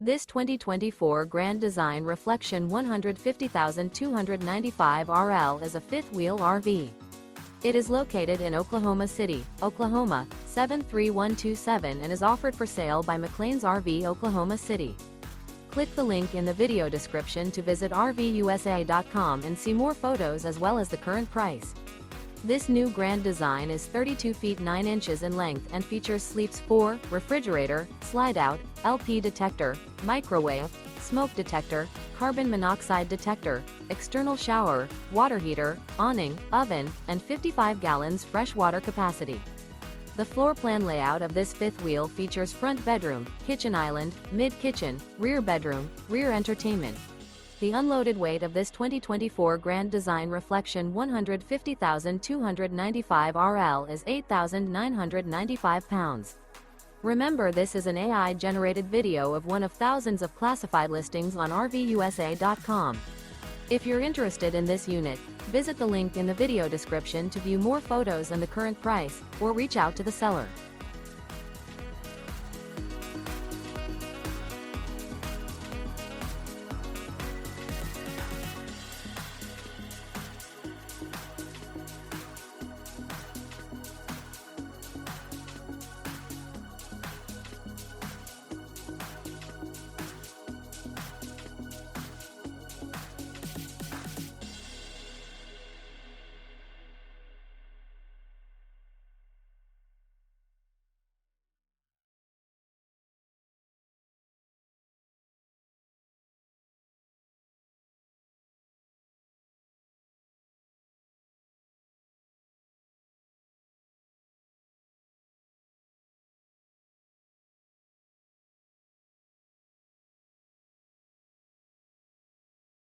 This 2024 Grand Design Reflection 150,295 RL is a fifth-wheel RV. It is located in Oklahoma City, Oklahoma, 73127 and is offered for sale by McClain's RV Oklahoma City. Click the link in the video description to visit RVUSA.com and see more photos as well as the current price. This new Grand Design is 32 feet 9 inches in length and features sleeps 4, refrigerator, slide-out, LP detector, microwave, smoke detector, carbon monoxide detector, external shower, water heater, awning, oven, and 55 gallons fresh water capacity. The floor plan layout of this fifth wheel features front bedroom, kitchen island, mid-kitchen, rear bedroom, rear entertainment. The unloaded weight of this 2024 Grand Design Reflection 150,295 RL is 8,995 pounds. Remember, this is an AI-generated video of one of thousands of classified listings on RVUSA.com. If you're interested in this unit, visit the link in the video description to view more photos and the current price, or reach out to the seller.